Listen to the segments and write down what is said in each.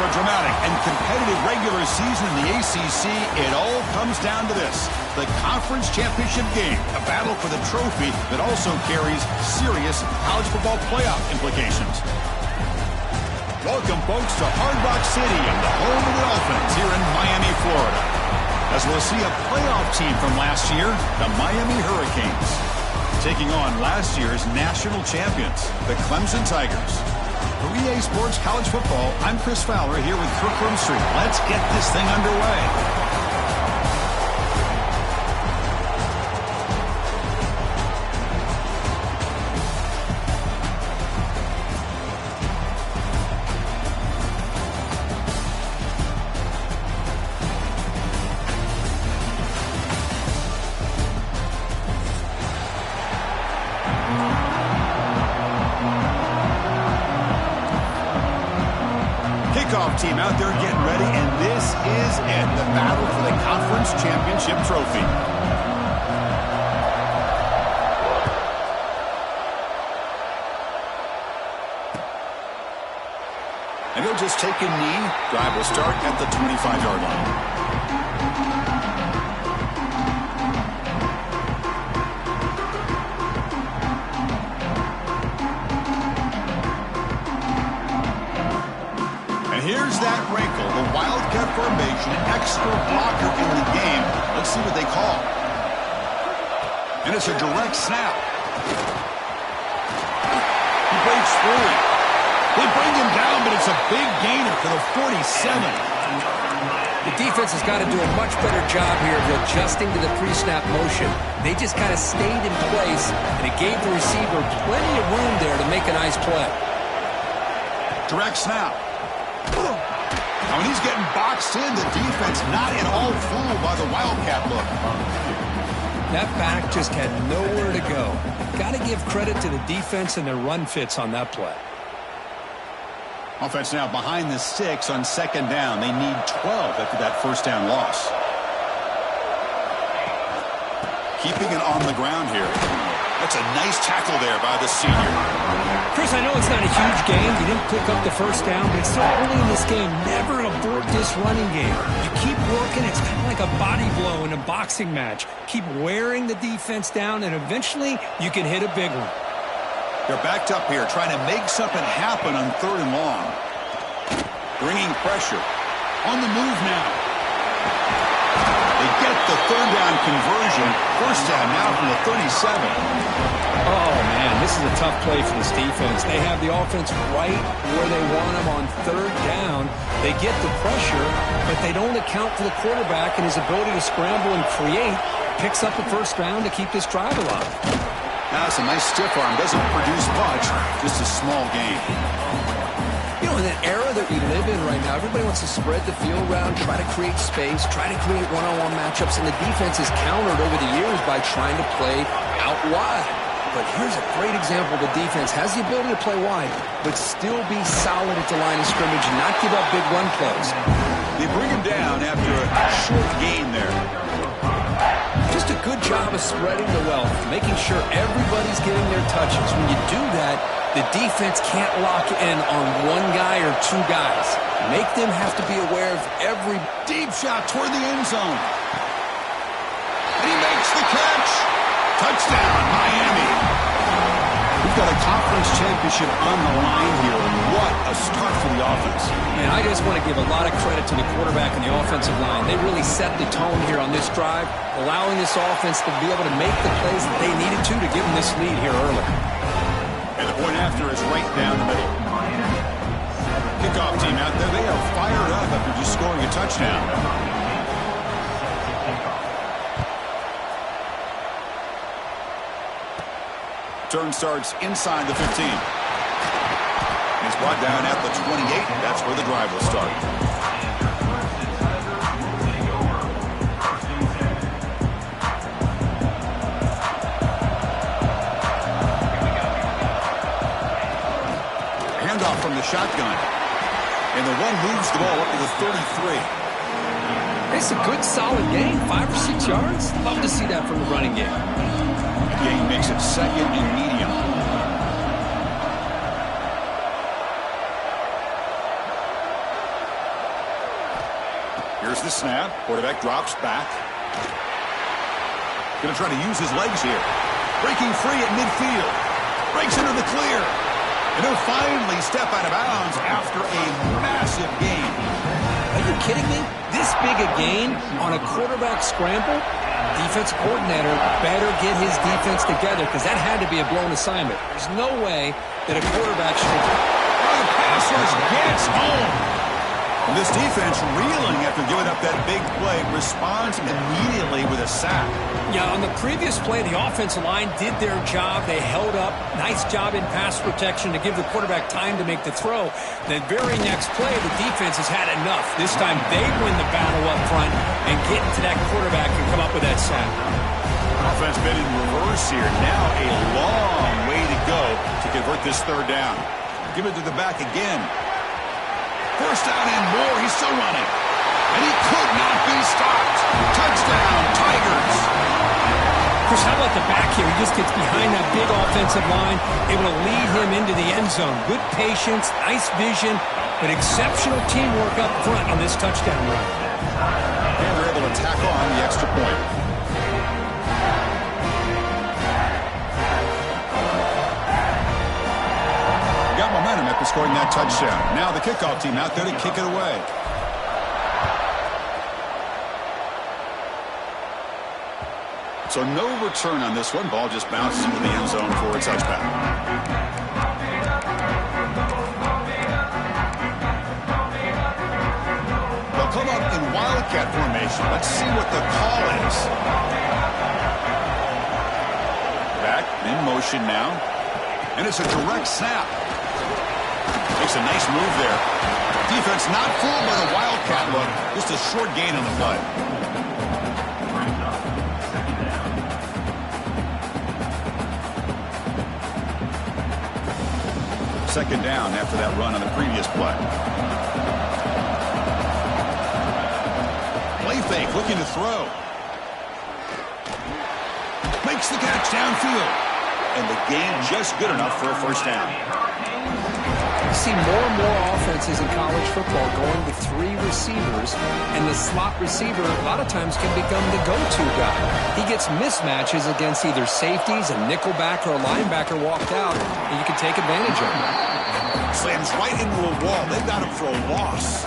a dramatic and competitive regular season in the ACC, it all comes down to this: the conference championship game, a battle for the trophy that also carries serious college football playoff implications. Welcome, folks, to Hard Rock City and the home of the Dolphins here in Miami, Florida, as we'll see a playoff team from last year, the Miami Hurricanes, taking on last year's national champions, the Clemson Tigers. For EA Sports College Football, I'm Chris Fowler here with Kirk Street. Let's get this thing underway. Kickoff team out there getting ready, and this is it, the battle for the conference championship trophy. And he'll just take a knee. Drive will start at the 25-yard line. Here's that wrinkle, the Wildcat formation, extra blocker in the game. Let's see what they call. And it's a direct snap. He breaks through it. They bring him down, but it's a big gainer for the 47. The defense has got to do a much better job here of adjusting to the pre-snap motion. They just kind of stayed in place, and it gave the receiver plenty of room there to make a nice play. Direct snap. Now, when he's getting boxed in, the defense not at all fooled by the Wildcat look. That back just had nowhere to go. Got to give credit to the defense and their run fits on that play. Offense now behind the 6 on second down. They need 12 after that first down loss. Keeping it on the ground here. That's a nice tackle there by the senior. Chris, I know it's not a huge game. You didn't pick up the first down, but it's so early in this game. Never abort this running game. You keep working. It's kind of like a body blow in a boxing match. Keep wearing the defense down, and eventually you can hit a big one. They're backed up here, trying to make something happen on 3rd and long. Bringing pressure. On the move now. They get the 3rd down conversion. First down now from the 37. Oh, man, this is a tough play for this defense. They have the offense right where they want them on 3rd down. They get the pressure, but they don't account for the quarterback and his ability to scramble and create. Picks up the first down to keep this drive alive. That's a nice stiff arm. Doesn't produce much, just a small gain. You know, in that era that we live in right now, everybody wants to spread the field around, try to create space, try to create one-on-one matchups, and the defense is countered over the years by trying to play out wide. But here's a great example. The defense has the ability to play wide, but still be solid at the line of scrimmage and not give up big run plays. They bring him down after a short gain there. Just a good job of spreading the wealth, making sure everybody's getting their touches. When you do that, the defense can't lock in on one guy or two guys. Make them have to be aware of every deep shot toward the end zone. And he makes the catch. Touchdown, Miami. We've got a conference championship on the line here. What a start for the offense. Man, I just want to give a lot of credit to the quarterback and the offensive line. They really set the tone here on this drive, allowing this offense to be able to make the plays that they needed to give them this lead here early. And the point after is right down the middle. Kickoff team out there, they are fired up after just scoring a touchdown. Turn starts inside the 15. He's brought down at the 28. That's where the drive will start. Handoff from the shotgun. And the one moves the ball up to the 33. It's a good, solid gain. 5 or 6 yards. Love to see that from the running game. Gain makes it second and medium. the snap. Quarterback drops back. Going to try to use his legs here. Breaking free at midfield. Breaks into the clear. And he'll finally step out of bounds after a massive gain. Are you kidding me? This big a gain on a quarterback scramble? Defensive coordinator better get his defense together because that had to be a blown assignment. There's no way that a quarterback should... The pass rush gets home. And this defense, reeling after giving up that big play, responds immediately with a sack. Yeah, on the previous play, the offensive line did their job. They held up. Nice job in pass protection to give the quarterback time to make the throw. The very next play, the defense has had enough. This time, they win the battle up front and get to that quarterback and come up with that sack. Offense been in reverse here. Now a long way to go to convert this third down. Give it to the back again. First down and more. He's still running. And he could not be stopped. Touchdown, Tigers. Chris, how about the back here? He just gets behind that big offensive line, able to lead him into the end zone. Good patience, nice vision, but exceptional teamwork up front on this touchdown run. And they're able to tack on the extra point. Got momentum after scoring that touchdown. Now the kickoff team out there to kick it away. So no return on this one. Ball just bounces into the end zone for a touchback. They'll come up in Wildcat formation. Let's see what the call is. Back in motion now. And it's a direct snap. Makes a nice move there. Defense not fooled by the Wildcat look. Just a short gain on the play. Second down after that run on the previous play. Play fake, looking to throw. Makes the catch downfield. And the gain just good enough for a first down. You see more and more offenses in college football going to three receivers, and the slot receiver a lot of times can become the go-to guy. He gets mismatches against either safeties, a nickelback, or a linebacker walked out, and you can take advantage of it. Slams right into a wall. They've got him for a loss.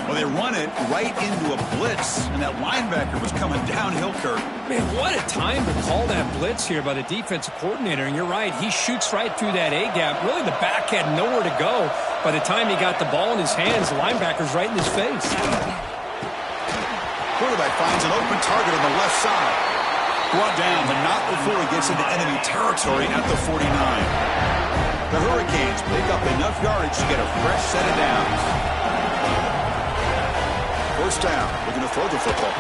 Well, they run it right into a blitz, and that linebacker was coming downhill, Kirk. Man, what a time to call that blitz here by the defensive coordinator. And you're right, he shoots right through that A-gap. Really, the back had nowhere to go. By the time he got the ball in his hands, the linebacker's right in his face. Quarterback finds an open target on the left side. Brought down, but not before he gets into enemy territory at the 49. The Hurricanes pick up enough yardage to get a fresh set of downs. First down, looking to throw the football.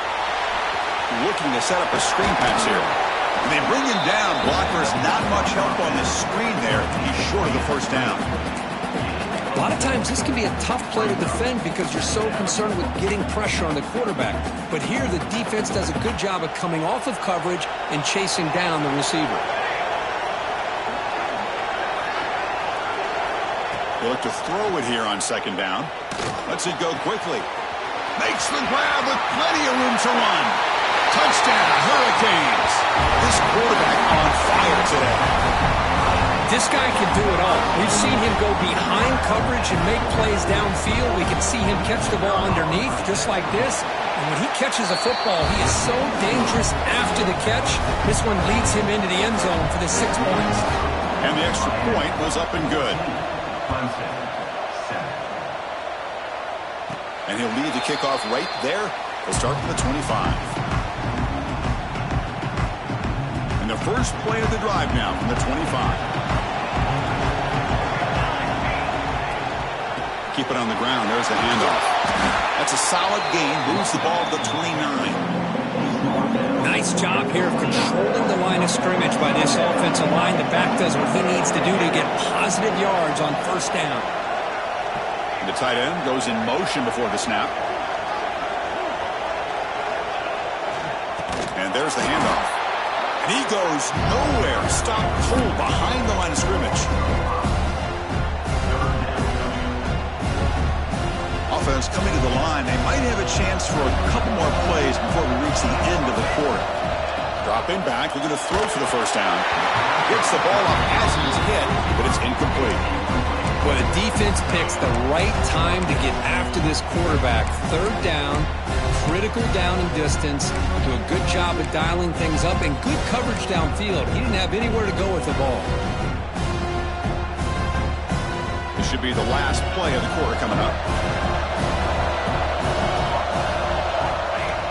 Looking to set up a screen pass here. And they bring him down. Blockers not much help on the screen there. He's short of the first down. A lot of times this can be a tough play to defend because you're so concerned with getting pressure on the quarterback. But here the defense does a good job of coming off of coverage and chasing down the receiver. They look to throw it here on second down. Lets it go quickly. Makes the grab with plenty of room to run. Touchdown, Hurricanes. This quarterback on fire today. This guy can do it all. We've seen him go behind coverage and make plays downfield. We can see him catch the ball underneath just like this. And when he catches a football, he is so dangerous after the catch. This one leads him into the end zone for the 6 points. And the extra point was up and good. And he'll lead the kickoff right there. He'll start from the 25. And the first play of the drive now from the 25. Keep it on the ground. There's the handoff. That's a solid gain. Moves the ball to the 29. Nice job here of controlling the line of scrimmage by this offensive line. The back does what he needs to do to get positive yards on first down. The tight end goes in motion before the snap. And there's the handoff. And he goes nowhere. Stopped cold behind the line of scrimmage. offense coming to the line. They might have a chance for a couple more plays before we reach the end of the quarter. Dropping back, looking to throw for the first down. Gets the ball up as he's hit, but it's incomplete. Well, the defense picks the right time to get after this quarterback. Third down, critical down and distance. Do a good job of dialing things up and good coverage downfield. He didn't have anywhere to go with the ball. This should be the last play of the quarter coming up.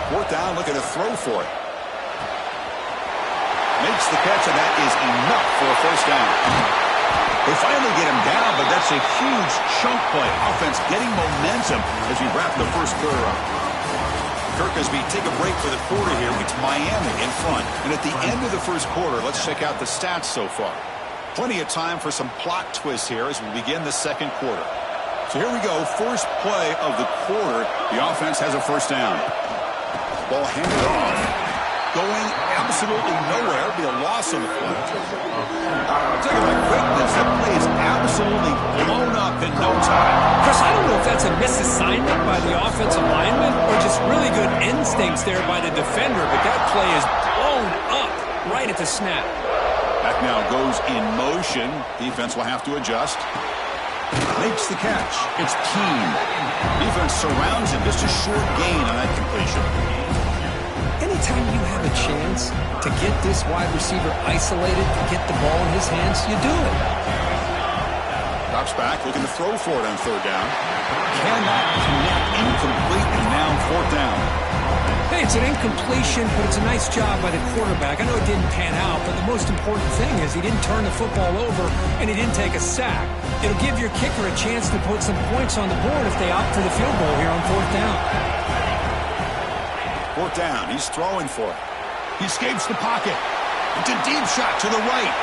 Fourth down, looking to throw for it. Makes the catch, and that is enough for a first down. They finally get him down, but that's a huge chunk play. Offense getting momentum as we wrap the first quarter up. Kirkisby take a break for the quarter here. It's Miami in front. And at the end of the first quarter, let's check out the stats so far. Plenty of time for some plot twists here as we begin the second quarter. So here we go. First play of the quarter. The offense has a first down. Ball handed off. Going absolutely nowhere. Be a loss on the play. Take a look. Quickness. That play is absolutely blown up in no time. Chris, I don't know if that's a misassignment by the offensive lineman or just really good instincts there by the defender, but that play is blown up right at the snap. Back now goes in motion. Defense will have to adjust. Makes the catch. It's Keene. Defense surrounds him. Just a short gain on that completion. Anytime you have a chance to get this wide receiver isolated, to get the ball in his hands, you do it. Drops back, looking to throw for it on third down. Cannot connect, incomplete, and now fourth down. Hey, it's an incompletion, but it's a nice job by the quarterback. I know it didn't pan out, but the most important thing is he didn't turn the football over and he didn't take a sack. It'll give your kicker a chance to put some points on the board if they opt for the field goal here on fourth down. Fourth down, he's throwing for it. He escapes the pocket. It's a deep shot to the right.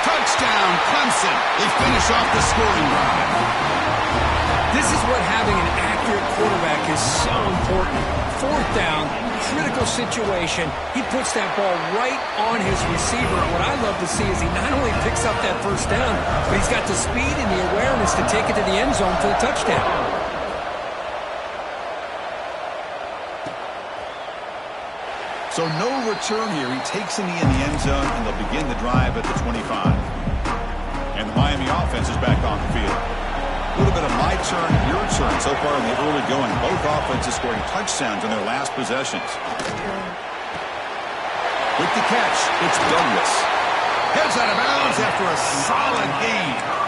Touchdown, Clemson. They finish off the scoring drive. This is what having an accurate quarterback is so important. Fourth down, critical situation. He puts that ball right on his receiver. What I love to see is he not only picks up that first down, but he's got the speed and the awareness to take it to the end zone for the touchdown. So no return here. He takes him in the end zone, and they'll begin the drive at the 25. And the Miami offense is back on the field. A little bit of my turn, your turn so far in the early going. Both offenses scoring touchdowns in their last possessions. With the catch, it's Douglas. Heads out of bounds after a solid gain.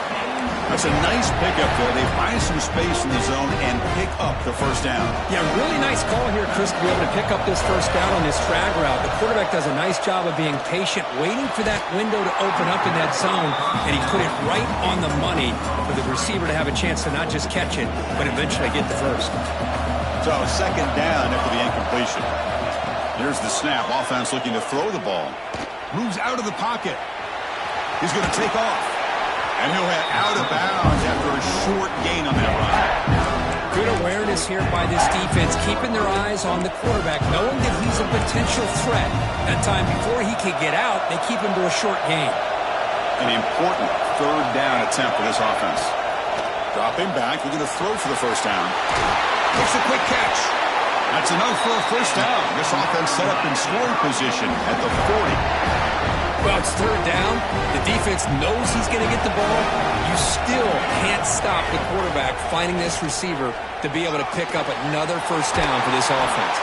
That's a nice pickup there. They find some space in the zone and pick up the first down. Yeah, really nice call here, Chris, to be able to pick up this first down on this drag route. The quarterback does a nice job of being patient, waiting for that window to open up in that zone, and he put it right on the money for the receiver to have a chance to not just catch it, but eventually get the first. So second down after the incompletion. Here's the snap. Offense looking to throw the ball. Moves out of the pocket. He's going to take off. And he'll head out of bounds after a short gain on that run. Good awareness here by this defense, keeping their eyes on the quarterback, knowing that he's a potential threat. That time before he could get out, they keep him to a short gain. An important third down attempt for this offense. Dropping back, looking to throw for the first down. Takes a quick catch. That's enough for a first down. This offense set up in scoring position at the 40. Well, it's third down. The defense knows he's going to get the ball. You still can't stop the quarterback finding this receiver to be able to pick up another first down for this offense.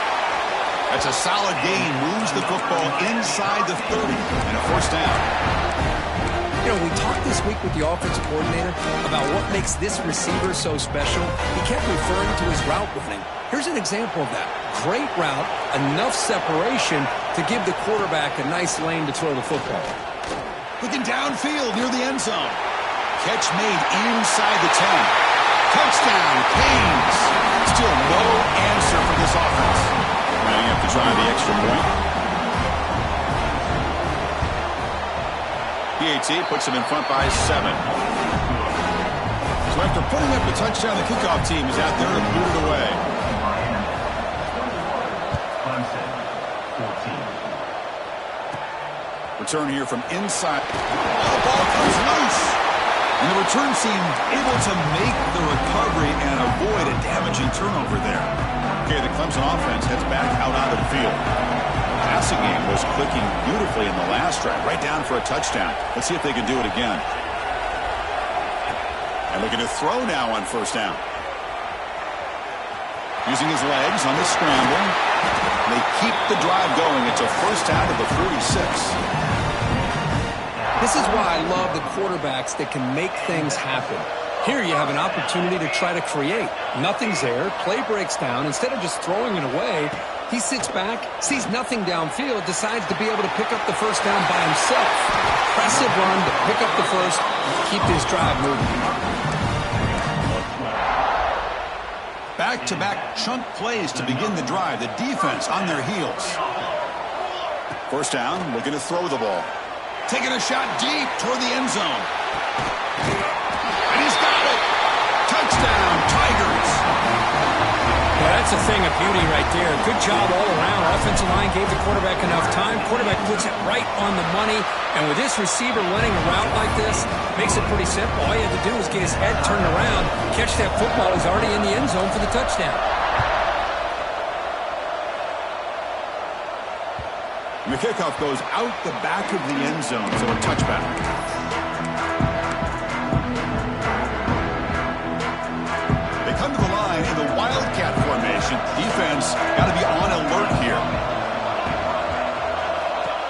That's a solid gain. Moves the football inside the 30 and a first down. You know, we talked this week with the offensive coordinator about what makes this receiver so special. He kept referring to his route running. Here's an example of that. Great route, enough separation to give the quarterback a nice lane to throw the football. Looking downfield near the end zone. Catch made inside the 10. Touchdown, Canes. Still no answer for this offense. Now you have to try the extra point. PAT puts him in front by 7. So after putting up the touchdown, the kickoff team is out there to boot it away. Return here from inside. Oh, the ball comes loose. And the return team able to make the recovery and avoid a damaging turnover there. Okay, the Clemson offense heads back out onto the field. Passing game was clicking beautifully in the last drive, right down for a touchdown. Let's see if they can do it again. And looking to throw now on first down. Using his legs on the scramble. And they keep the drive going. It's a first down to the 46. This is why I love the quarterbacks that can make things happen. Here you have an opportunity to try to create. Nothing's there. Play breaks down. Instead of just throwing it away, he sits back, sees nothing downfield, decides to be able to pick up the first down by himself. Impressive run to pick up the first, keep this drive moving. Back-to-back chunk plays to begin the drive. The defense on their heels. First down, looking to throw the ball. Taking a shot deep toward the end zone. And he's got it. Touchdown, Tigers. Yeah, that's a thing of beauty right there. Good job all around. Offensive line gave the quarterback enough time. Quarterback puts it right on the money. And with this receiver running a route like this, makes it pretty simple. All you have to do is get his head turned around, catch that football. He's already in the end zone for the touchdown. And the kickoff goes out the back of the end zone, so a touchback. They come to the line in the Wildcat formation. Defense got to be on alert here.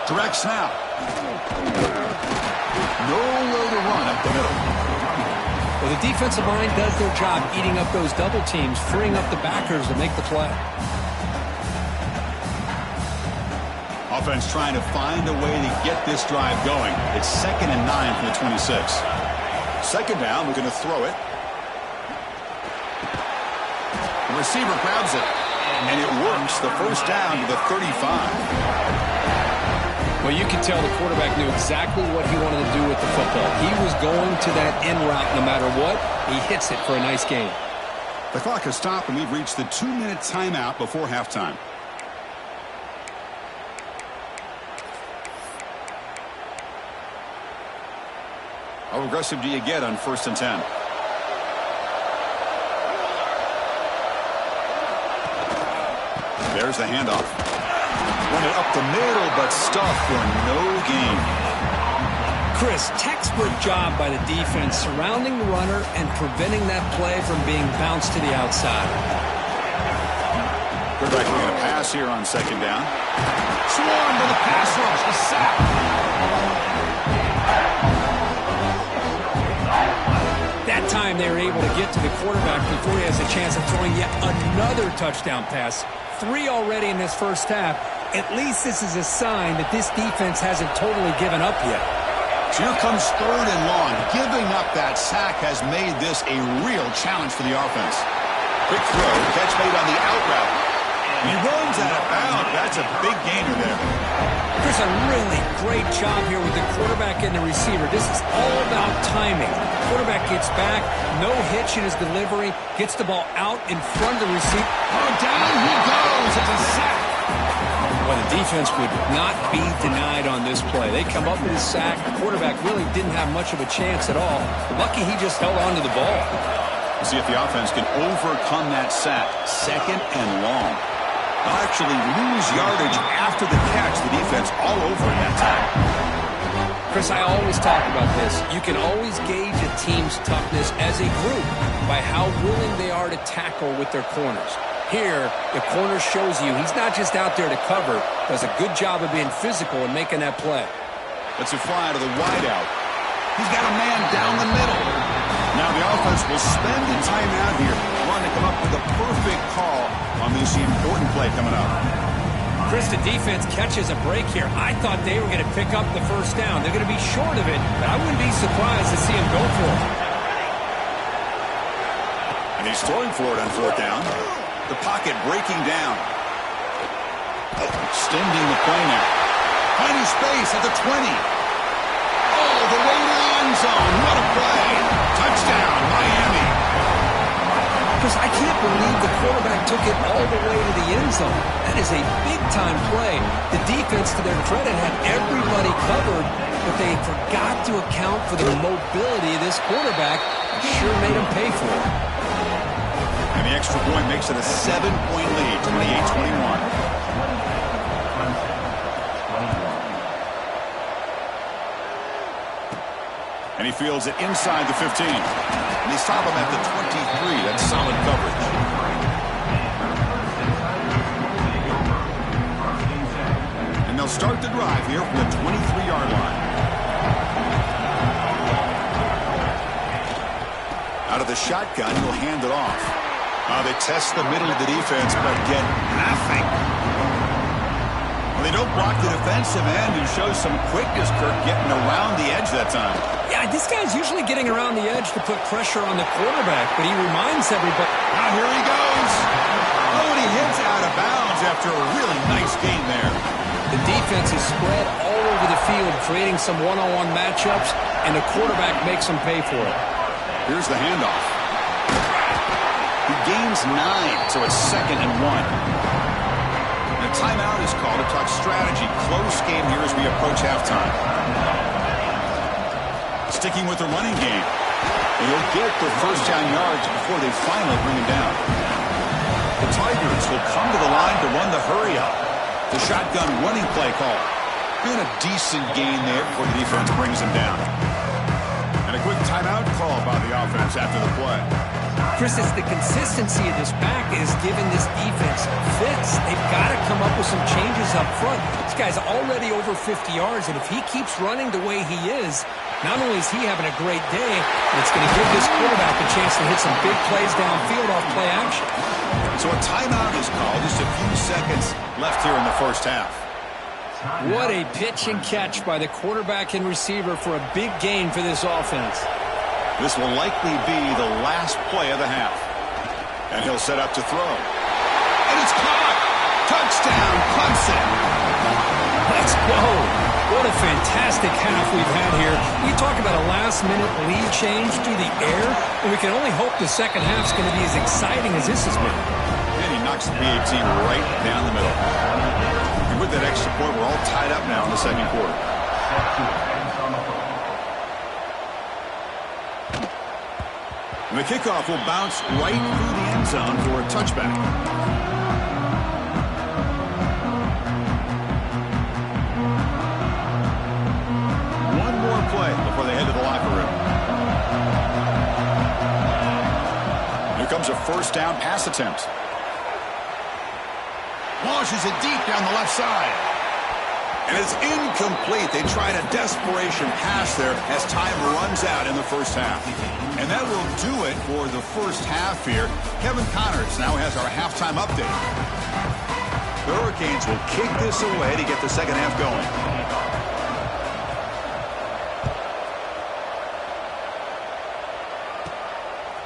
Direct snap. Nowhere to run up the middle. Well, the defensive line does their job eating up those double teams, freeing up the backers to make the play. Offense trying to find a way to get this drive going. It's 2nd and 9 from the 26. Second down, we're going to throw it. The receiver grabs it, and it works. The first down to the 35. Well, you can tell the quarterback knew exactly what he wanted to do with the football. He was going to that in route no matter what. He hits it for a nice gain. The clock has stopped, and we've reached the 2-minute timeout before halftime. How aggressive do you get on 1st and 10? There's the handoff. Run it up the middle, but stuffed for no gain. Chris, textbook job by the defense surrounding the runner and preventing that play from being bounced to the outside. Quarterback going to pass here on 2nd down. Swarm to the pass rush, a sack. That time they were able to get to the quarterback before he has a chance of throwing yet another touchdown pass. 3 already in this first half. At least this is a sign that this defense hasn't totally given up yet. Here comes 3rd and long. Giving up that sack has made this a real challenge for the offense. Quick throw, catch made on the out route. He runs out of bounds. That's a big gainer there. Chris, a really great job here with the quarterback and the receiver. This is all about timing. Quarterback gets back, no hitch in his delivery, gets the ball out in front of the receiver. Oh, down he goes. It's a sack. Well, the defense would not be denied on this play. They come up with a sack. The quarterback really didn't have much of a chance at all. Lucky he just held on to the ball. We'll see if the offense can overcome that sack. 2nd and long. They'll actually lose yardage after the catch. The defense all over in that time. Chris, I always talk about this. You can always gauge a team's toughness as a group by how willing they are to tackle with their corners. Here, the corner shows you he's not just out there to cover, does a good job of being physical and making that play. Let's it fly to the wideout. He's got a man down the middle. Now the offense will spend the timeout here, trying to come up with a perfect call on this important play coming up. Chris, the defense catches a break here. I thought they were going to pick up the first down. They're going to be short of it, but I wouldn't be surprised to see him go for it. And he's throwing for it on 4th down. The pocket breaking down. Extending the play now. Finding space at the 20. Oh, the way to the end zone. What a play. Touchdown, Miami. Chris, I can't believe the quarterback took it all the way to the end zone. That is a big-time play. The defense, to their credit, had everybody covered, but they forgot to account for the mobility of this quarterback. Sure made him pay for it. And the extra point makes it a 7-point lead, 28-21. And he fields it inside the 15. And they stop him at the 23. That's solid coverage. And they'll start the drive here from the 23-yard line. Out of the shotgun, he'll hand it off. They test the middle of the defense, but get nothing. Well, they don't block the defensive end, who shows some quickness, Kirk, getting around the edge that time. Yeah, this guy's usually getting around the edge to put pressure on the quarterback, but he reminds everybody. Now here he goes. Oh, and he hits out of bounds after a really nice game there. The defense is spread all over the field, creating some one-on-one matchups, and the quarterback makes them pay for it. Here's the handoff. He gains 9, so it's 2nd and 1. And a timeout is called to talk strategy. Close game here as we approach halftime. Sticking with the running game. And he'll get the first down yards before they finally bring him down. The Tigers will come to the line to run the hurry up. The shotgun running play call. And a decent gain there before the defense brings him down. And a quick timeout call by the offense after the play. Chris, it's the consistency of this back is giving this defense fits. They've got to come up with some changes up front. This guy's already over 50 yards, and if he keeps running the way he is, not only is he having a great day, but it's going to give this quarterback a chance to hit some big plays downfield off play action. So a timeout is called. Just a few seconds left here in the first half. What a pitch and catch by the quarterback and receiver for a big gain for this offense. This will likely be the last play of the half. And he'll set up to throw. And it's caught! Touchdown, Clemson! Let's go! What a fantastic half we've had here. We talk about a last-minute lead change through the air, and we can only hope the second half's going to be as exciting as this has been. And he knocks the BA team right down the middle. And with that extra point, we're all tied up now in the second quarter. And the kickoff will bounce right through the end zone for a touchback. One more play before they head to the locker room. Here comes a first down pass attempt. Launches it deep down the left side. And it's incomplete. They tried a desperation pass there as time runs out in the first half. And that will do it for the first half here. Kevin Connors now has our halftime update. The Hurricanes will kick this away to get the second half going.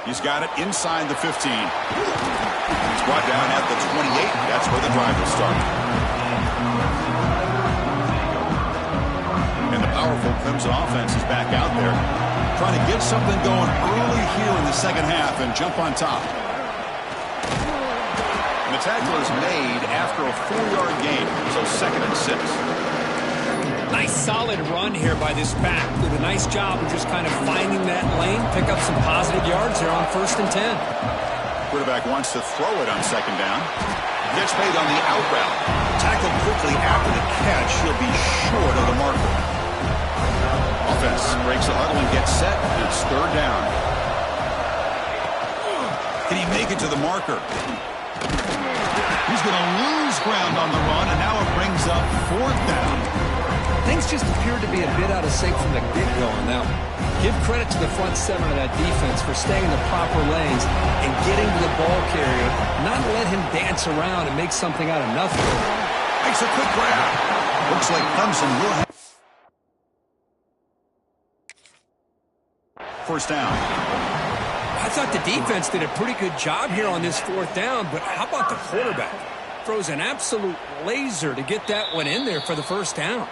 He's got it inside the 15. He's brought down at the 28. That's where the drive will start. And the powerful Clemson offense is back out there, trying to get something going early here in the second half and jump on top. And the tackle is made after a 4-yard gain, so 2nd and 6. Nice solid run here by this back. Did a nice job of just kind of finding that lane, pick up some positive yards there on 1st and 10. Quarterback wants to throw it on 2nd down. Gets made on the out route. Tackled quickly after the catch. He'll be short of the marker. Offense breaks the huddle and gets set. It's 3rd down. Can he make it to the marker? He's going to lose ground on the run, and now it brings up 4th down. Things just appeared to be a bit out of sync from the get-go on that one. Give credit to the front 7 of that defense for staying in the proper lanes and getting to the ball carrier, not let him dance around and make something out of nothing. Makes a quick grab. Looks like Clemson will have first down. I thought the defense did a pretty good job here on this 4th down, but how about the quarterback? Throws an absolute laser to get that one in there for the first down.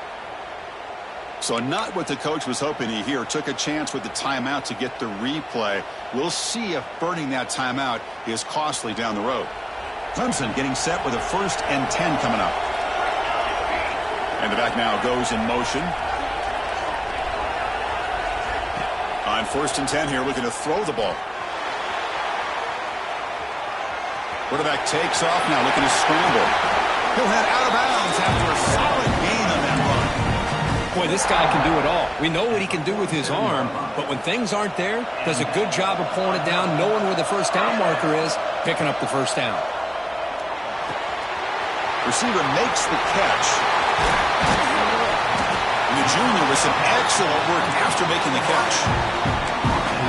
So not what the coach was hoping to hear. Took a chance with the timeout to get the replay. We'll see if burning that timeout is costly down the road. Clemson getting set with a 1st and 10 coming up. And the back now goes in motion. On 1st and 10 here, looking to throw the ball. Quarterback takes off now, looking to scramble. He'll head out of bounds after a solid gain on that run. Boy, this guy can do it all. We know what he can do with his arm, but when things aren't there, does a good job of pulling it down, knowing where the first down marker is, picking up the first down. Receiver makes the catch. And the junior with some excellent work after making the catch.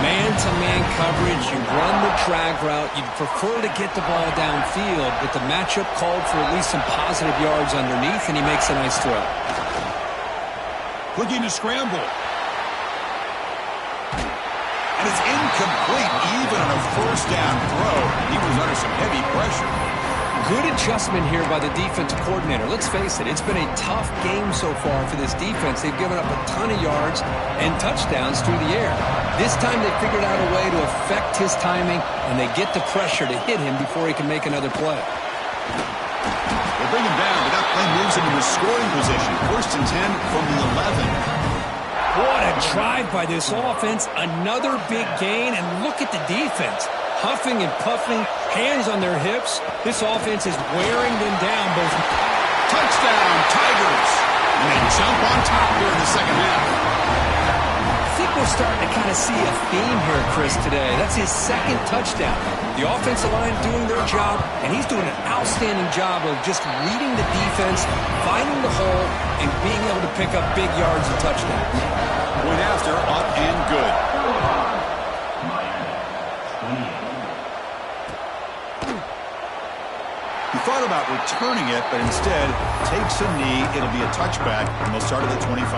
Man-to-man coverage, you run the drag route, you'd prefer to get the ball downfield, but the matchup called for at least some positive yards underneath, and he makes a nice throw. Looking to scramble. And it's incomplete even on a first down throw. He was under some heavy pressure. Good adjustment here by the defensive coordinator. Let's face it, it's been a tough game so far for this defense. They've given up a ton of yards and touchdowns through the air. This time they figured out a way to affect his timing, and they get the pressure to hit him before he can make another play. They bring him down, but that play moves him into scoring position. 1st and 10 from the 11. What a drive by this offense. Another big gain, and look at the defense. Huffing and puffing, hands on their hips. This offense is wearing them down. Both touchdown, Tigers. And they jump on top here in the second half. I think we're starting to kind of see a theme here, Chris, today. That's his second touchdown. The offensive line doing their job, and he's doing an outstanding job of just reading the defense, finding the hole, and being able to pick up big yards and touchdowns. Point after, up and good. He thought about returning it, but instead takes a knee. It'll be a touchback, and they'll start at the 25.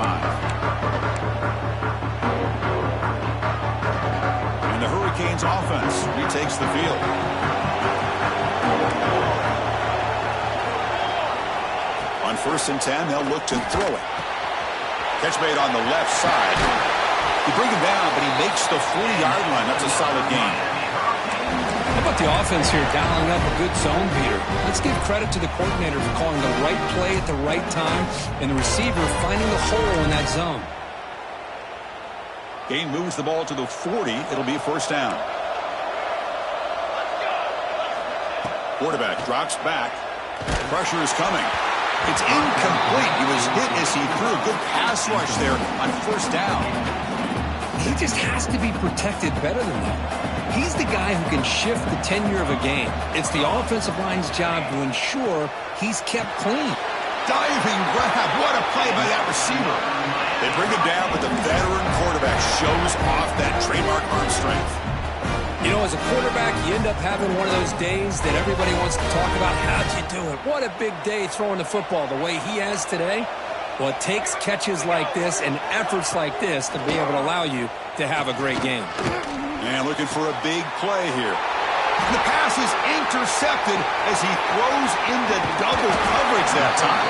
And the Hurricanes offense retakes the field. On 1st and 10, they'll look to throw it. Catch made on the left side. You bring him down, but he makes the 40-yard line. That's a solid gain. How about the offense here dialing up a good zone beater? Let's give credit to the coordinator for calling the right play at the right time and the receiver finding the hole in that zone. Gain moves the ball to the 40. It'll be 1st down. Quarterback drops back. Pressure is coming. It's incomplete. He was hit as he threw a good pass rush there on 1st down. He just has to be protected better than that. He's the guy who can shift the tenure of a game. It's the offensive line's job to ensure he's kept clean. Diving grab. What a play by that receiver. They bring him down, but the veteran quarterback shows off that trademark arm strength. You know, as a quarterback, you end up having one of those days that everybody wants to talk about. How'd you do it? What a big day throwing the football the way he has today. Well, it takes catches like this and efforts like this to be able to allow you to have a great game. And looking for a big play here. The pass is intercepted as he throws into double coverage that time.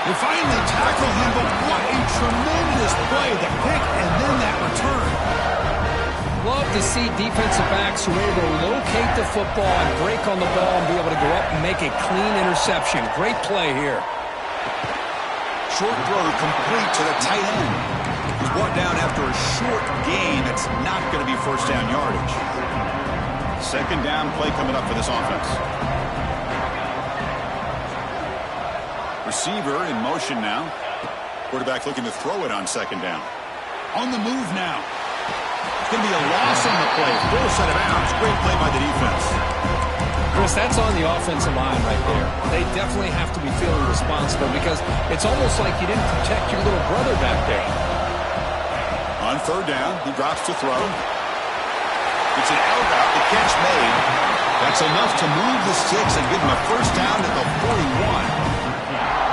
They finally tackle him, but what a tremendous play. The pick and then that return. Love to see defensive backs who are able to locate the football and break on the ball and be able to go up and make a clean interception. Great play here. Short throw complete to the tight end. He's brought down after a short gain. That's not going to be 1st down yardage. 2nd down play coming up for this offense. Receiver in motion now. Quarterback looking to throw it on 2nd down. On the move now. It's going to be a loss on the play. Full set of bounds. Great play by the defense. Chris, that's on the offensive line right there. They definitely have to be feeling responsible because it's almost like you didn't protect your little brother back there. On 3rd down, he drops to throw. It's an out route. The catch made. That's enough to move the sticks and give him a 1st down at the 41.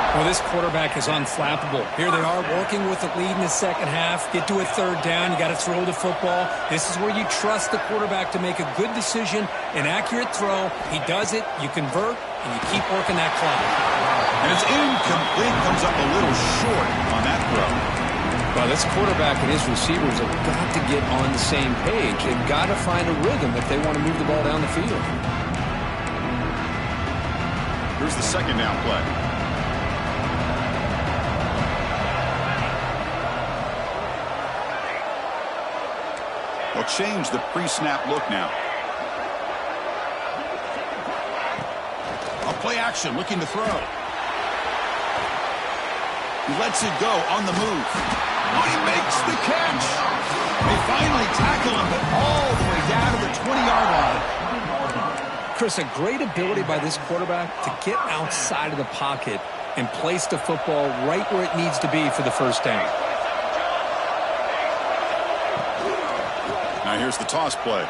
Well, this quarterback is unflappable. Here they are working with the lead in the second half. Get to a 3rd down. You got to throw the football. This is where you trust the quarterback to make a good decision, an accurate throw. He does it. You convert, and you keep working that clock. And it's incomplete. Comes up a little short on that throw. Well, this quarterback and his receivers have got to get on the same page. They've got to find a rhythm if they want to move the ball down the field. Here's the 2nd down play. They'll change the pre-snap look now. A play action, looking to throw. He lets it go on the move. Oh, he makes the catch. They finally tackle him, but all the way down to the 20-yard line. Chris, a great ability by this quarterback to get outside of the pocket and place the football right where it needs to be for the first down. Now here's the toss play.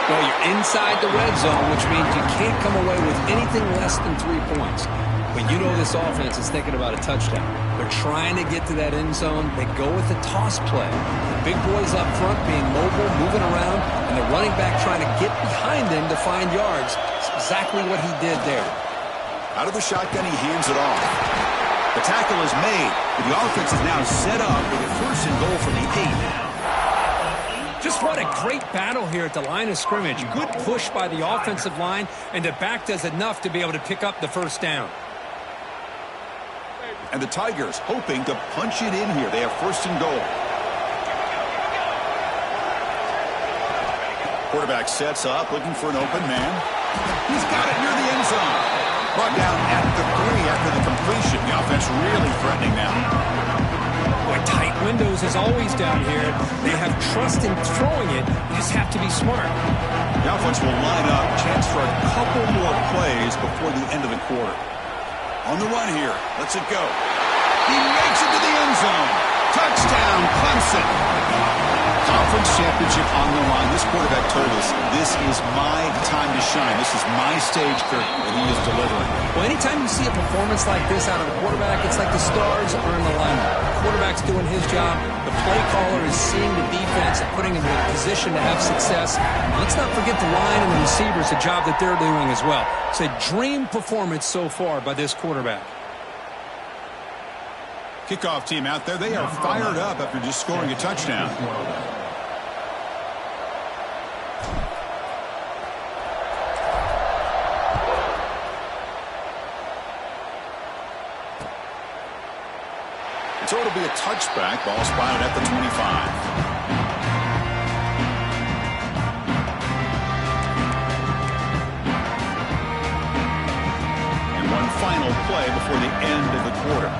Well, you're inside the red zone, which means you can't come away with anything less than 3 points. But you know this offense is thinking about a touchdown. They're trying to get to that end zone. They go with the toss play. The big boys up front being mobile, moving around, and the running back trying to get behind them to find yards. It's exactly what he did there. Out of the shotgun, he hands it off. The tackle is made, but the offense is now set up with a 1st and goal from the 8. Just what a great battle here at the line of scrimmage. Good push by the offensive line, and the back does enough to be able to pick up the first down. And the Tigers hoping to punch it in here. They have 1st and goal. Quarterback sets up, looking for an open man. He's got it near the end zone. Brought down at the 3 after the completion. The offense really threatening now. Boy, tight windows as always down here. They have trust in throwing it. You just have to be smart. The offense will line up. Chance for a couple more plays before the end of the quarter. On the run here. Lets it go. He makes it to the end zone. Touchdown, Clemson. Conference championship on the line. This quarterback told us, this is my time to shine. This is my stage, Kirk, and he is delivering. Well, anytime you see a performance like this out of a quarterback, it's like the stars are in alignment. The quarterback's doing his job. The play caller is seeing the defense and putting him in a position to have success. And let's not forget the line and the receivers, the job that they're doing as well. It's a dream performance so far by this quarterback. Kickoff team out there. They are fired up after just scoring a touchdown. So it'll be a touchback. Ball spotted at the 25. And one final play before the end of the quarter.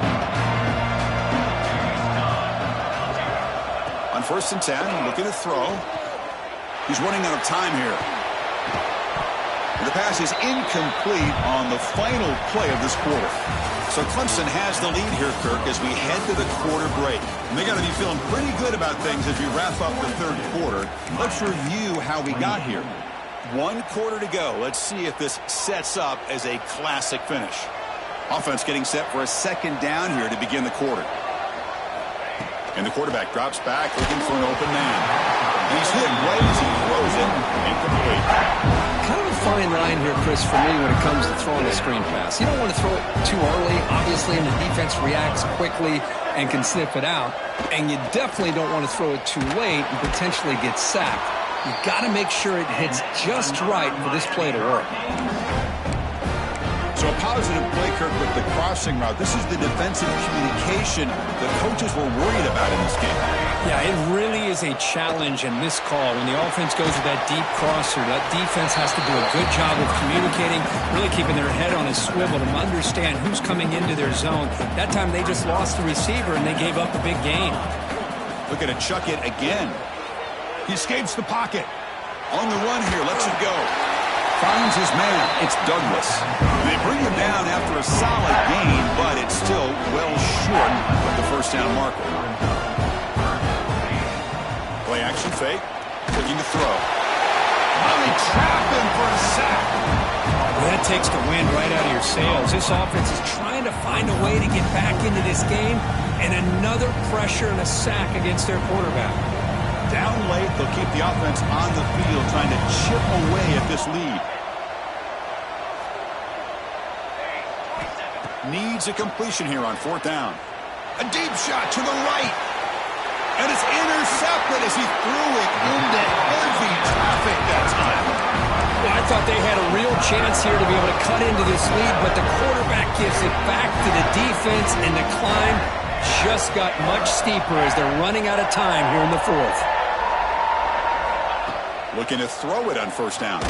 On 1st and 10, looking to throw. He's running out of time here. And the pass is incomplete on the final play of this quarter. So Clemson has the lead here, Kirk, as we head to the quarter break. And they got to be feeling pretty good about things as we wrap up the 3rd quarter. Let's review how we got here. 1 quarter to go. Let's see if this sets up as a classic finish. Offense getting set for a 2nd down here to begin the quarter. And the quarterback drops back, looking for an open man. He's hit right as he throws it. Incomplete. Kind of a fine line here, Chris, for me when it comes to throwing a screen pass. You don't want to throw it too early, obviously, and the defense reacts quickly and can sniff it out. And you definitely don't want to throw it too late and potentially get sacked. You've got to make sure it hits just right for this play to work. So a positive play, Kirk, with the crossing route. This is the defensive communication the coaches were worried about in this game. Yeah, it really is a challenge in this call. When the offense goes with that deep crosser, that defense has to do a good job of communicating, really keeping their head on a swivel to understand who's coming into their zone. That time they just lost the receiver and they gave up a big gain. Looking to chuck it again. He escapes the pocket. On the run here, lets it go. Finds his man. It's Douglas. They bring him down after a solid gain, but it's still well short of the 1st down marker. Play action fake. Looking to throw. Oh, they trap him for a sack. Well, that takes the wind right out of your sails. This offense is trying to find a way to get back into this game, and another pressure and a sack against their quarterback. Down late, they'll keep the offense on the field trying to chip away at this lead. Needs a completion here on 4th down. A deep shot to the right. And it's intercepted as he threw it into heavy traffic that time. Well, I thought they had a real chance here to be able to cut into this lead, but the quarterback gives it back to the defense, and the climb just got much steeper as they're running out of time here in the fourth. Looking to throw it on first down.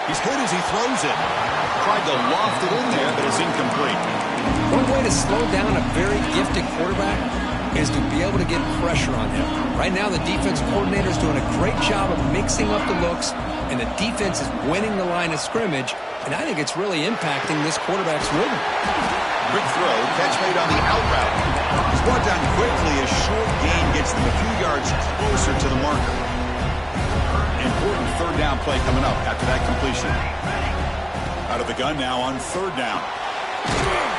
He's hit as he throws it. Tried to loft it in there, but it's incomplete. One way to slow down a very gifted quarterback is to be able to get pressure on him. Right now, the defense coordinator is doing a great job of mixing up the looks, and the defense is winning the line of scrimmage, and I think it's really impacting this quarterback's rhythm. Quick throw, catch made on the out route. He's brought down quickly. A short gain gets them a few yards closer to the marker. Important third down play coming up after that completion. Out of the gun now on third down.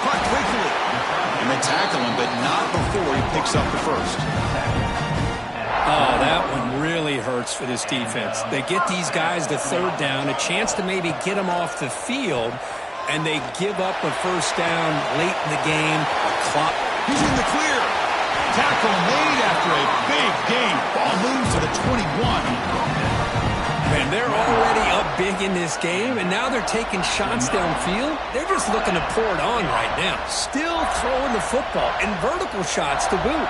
Caught quickly. And they tackle him, but not before he picks up the first. Oh, that one really hurts for this defense. They get these guys the third down, a chance to maybe get them off the field, and they give up a first down late in the game. He's in the clear. Tackle made after a big gain. Ball moves to the 21. And they're already up big in this game, and now they're taking shots downfield. They're just looking to pour it on right now. Still throwing the football, and vertical shots to boot.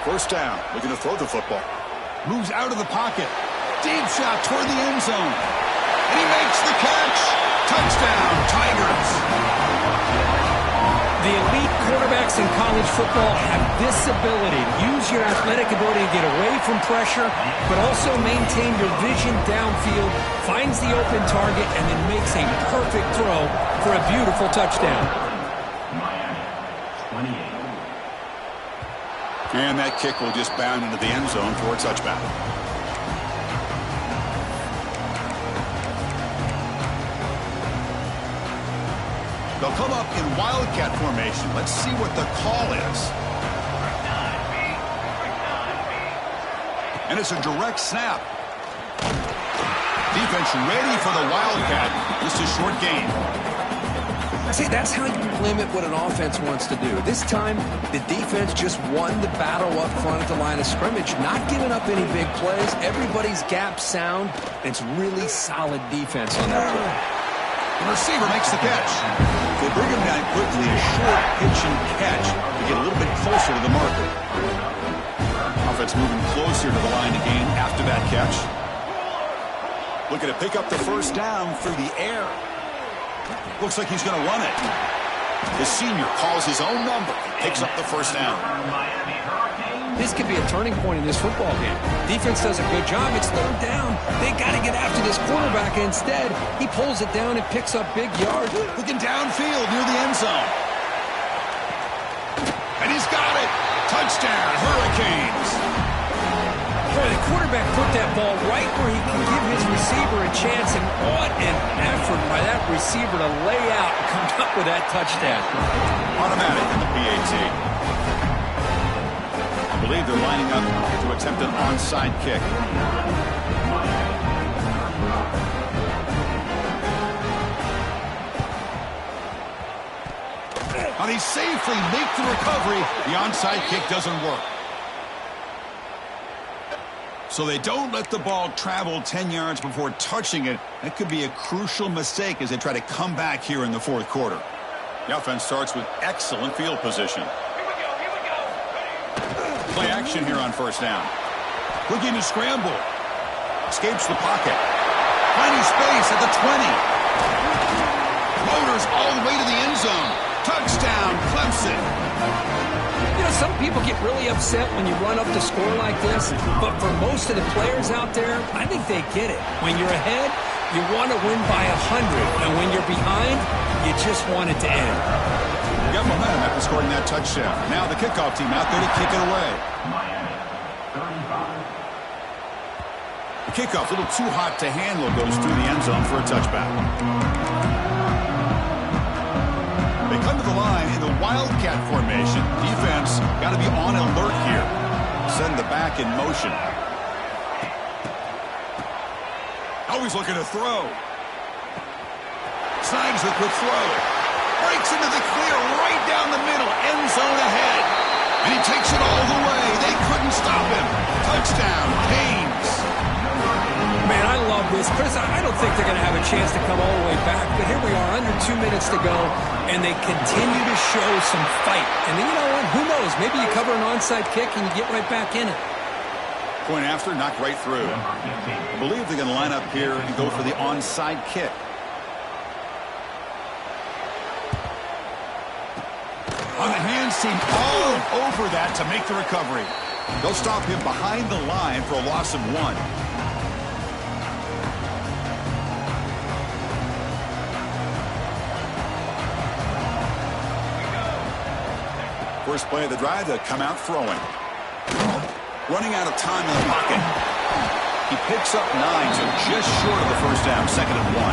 First down, looking to throw the football. Moves out of the pocket. Deep shot toward the end zone. And he makes the catch. Touchdown, Tigers. The elite quarterbacks in college football have this ability to use your athletic ability to get away from pressure, but also maintain your vision downfield, finds the open target, and then makes a perfect throw for a beautiful touchdown. And that kick will just bound into the end zone for a touchback. They'll come up in wildcat formation. Let's see what the call is. And it's a direct snap. Defense ready for the wildcat. Just a short gain. See, that's how you limit what an offense wants to do. This time, the defense just won the battle up front at the line of scrimmage, not giving up any big plays. Everybody's gap sound. It's really solid defense on that play. The receiver makes the catch. They bring him down quickly, a short pitch and catch to get a little bit closer to the marker. Offense moving closer to the line of game after that catch. Looking to pick up the first down through the air. Looks like he's going to run it. The senior calls his own number, picks up the first down. This could be a turning point in this football game. Defense does a good job. It's third down. They got to get after this quarterback. Instead, he pulls it down and picks up big yards. Looking downfield near the end zone. And he's got it. Touchdown, Hurricanes. Boy, the quarterback put that ball right where he can give his receiver a chance, and what an effort by that receiver to lay out and come up with that touchdown. Automatic in the PAT. I believe they're lining up to attempt an onside kick. And he safely makes the recovery. The onside kick doesn't work. So they don't let the ball travel 10 yards before touching it. That could be a crucial mistake as they try to come back here in the fourth quarter. The offense starts with excellent field position. Play action here on first down. Looking to scramble. Escapes the pocket. Finding space at the 20. Motors all the way to the end zone. Touchdown, Clemson. You know, some people get really upset when you run up to score like this, but for most of the players out there, I think they get it. When you're ahead, you want to win by 100, and when you're behind, you just want it to end. Got momentum after scoring that touchdown. Now the kickoff team out there to kick it away. The kickoff, a little too hot to handle, goes through the end zone for a touchback. They come to the line in the wildcat formation. Defense got to be on alert here. Send the back in motion. Always looking to throw. Snags the quick throw. Breaks into the clear right down the middle. End zone ahead. And he takes it all the way. They couldn't stop him. Touchdown, Canes. Man, I love this, Chris, I don't think they're going to have a chance to come all the way back, but here we are, under 2 minutes to go, and they continue to show some fight. And you know what? Who knows? Maybe you cover an onside kick and you get right back in it. Point after, knocked right through. I believe they're going to line up here and go for the onside kick. On the hands team, all over that to make the recovery. They'll stop him behind the line for a loss of 1. First play of the drive, they'll come out throwing. Running out of time in the pocket. He picks up 9, so just short of the first down, 2nd and 1.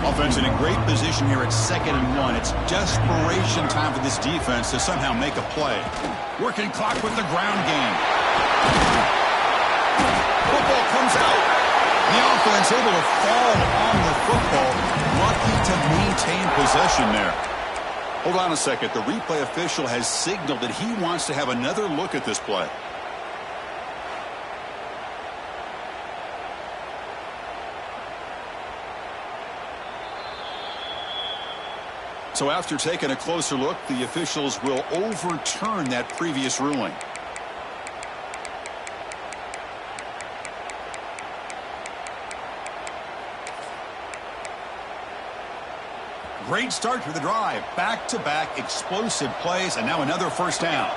Offense in a great position here at 2nd and 1. It's desperation time for this defense to somehow make a play. Working clock with the ground game. Football comes out. The offense able to fall on the football. Lucky to maintain possession there. Hold on a second. The replay official has signaled that he wants to have another look at this play. So after taking a closer look, the officials will overturn that previous ruling. Great start to the drive. Back-to-back explosive plays, and now another first down.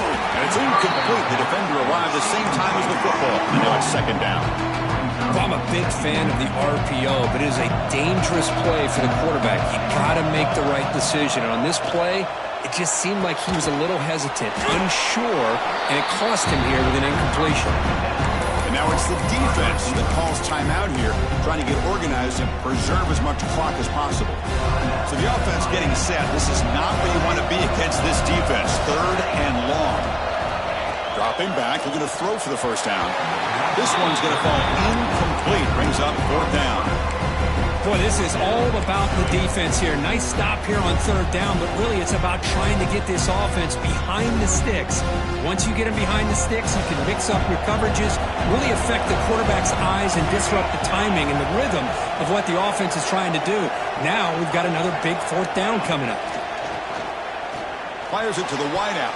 And it's incomplete. The defender arrived the same time as the football, and now it's 2nd down. I'm a big fan of the RPO, but it is a dangerous play for the quarterback. You got to make the right decision. And on this play, it just seemed like he was a little hesitant, unsure, and it cost him here with an incompletion. And now it's the defense that calls timeout here, trying to get organized and preserve as much clock as possible. So the offense getting set. This is not where you want to be against this defense. 3rd and long. Dropping back, looking to throw for the first down. This one's going to fall incomplete. Brings up 4th down. Boy, this is all about the defense here. Nice stop here on 3rd down, but really it's about trying to get this offense behind the sticks. Once you get them behind the sticks, you can mix up your coverages, really affect the quarterback's eyes and disrupt the timing and the rhythm of what the offense is trying to do. Now we've got another big 4th down coming up. Fires it to the wideout.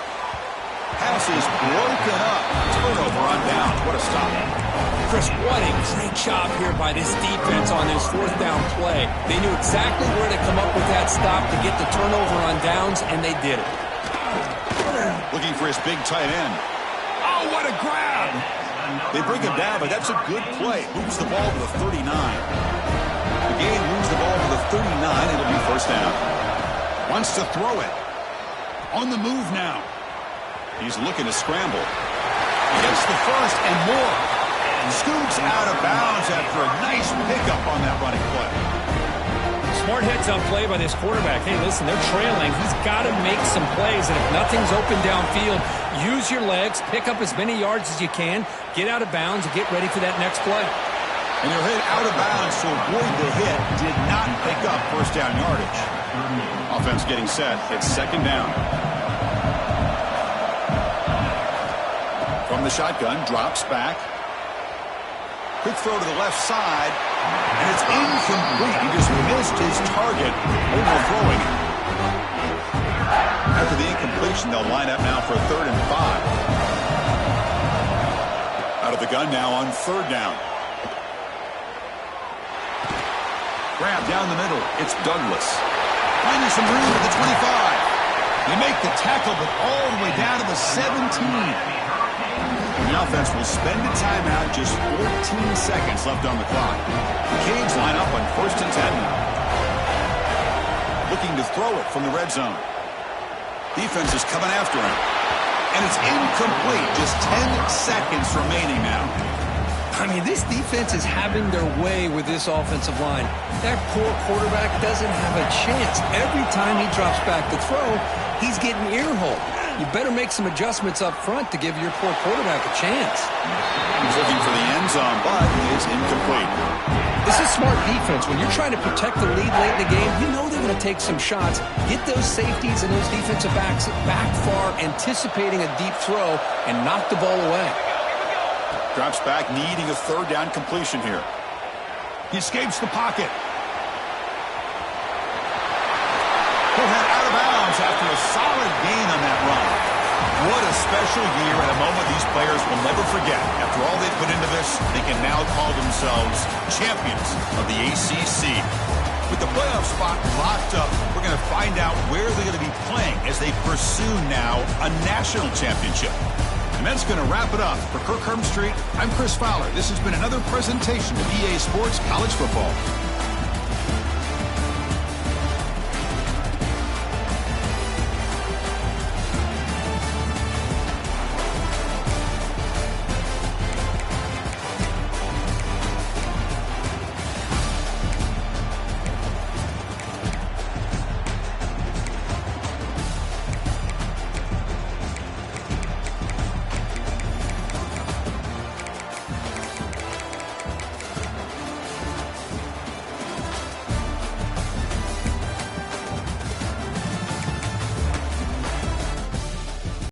Pass is broken up. Turnover on down. What a stop. Chris, what a great job here by this defense on this 4th down play. They knew exactly where to come up with that stop to get the turnover on downs, and they did it. Looking for his big tight end. Oh, what a grab! They bring him down, but that's a good play. Moves the ball to the 39. The game moves the ball to the 39. It'll be 1st down. Wants to throw it. On the move now. He's looking to scramble. He gets the first and more. Scoots out of bounds after a nice pickup on that running play. Smart heads-up play by this quarterback. Hey, listen, they're trailing. He's got to make some plays, and if nothing's open downfield, use your legs, pick up as many yards as you can, get out of bounds, and get ready for that next play. And he'll hit out of bounds to avoid the hit. Did not pick up first down yardage. Offense getting set. It's 2nd down. From the shotgun, drops back. Quick throw to the left side, and it's incomplete. He just missed his target, overthrowing it. After the incompletion, they'll line up now for a 3rd and 5. Out of the gun now on 3rd down. Grab down the middle. It's Douglas. Finding some room at the 25. They make the tackle, but all the way down to the 17. The offense will spend a timeout, just 14 seconds left on the clock. The Canes line up on 1st and 10. Looking to throw it from the red zone. Defense is coming after him. And it's incomplete. Just 10 seconds remaining now. I mean, this defense is having their way with this offensive line. That poor quarterback doesn't have a chance. Every time he drops back to throw, he's getting ear-hole. You better make some adjustments up front to give your poor quarterback a chance. He's looking for the end zone, but it's incomplete. This is smart defense. When you're trying to protect the lead late in the game, you know they're going to take some shots. Get those safeties and those defensive backs back far, anticipating a deep throw, and knock the ball away. Drops back, needing a third down completion here. He escapes the pocket. He'll head out of bounds after a solid gain on that run. What a special year and a moment these players will never forget. After all they put into this, they can now call themselves champions of the ACC. With the playoff spot locked up, we're going to find out where they're going to be playing as they pursue now a national championship. And that's going to wrap it up. For Kirk Hermstreet, I'm Chris Fowler. This has been another presentation of EA Sports College Football.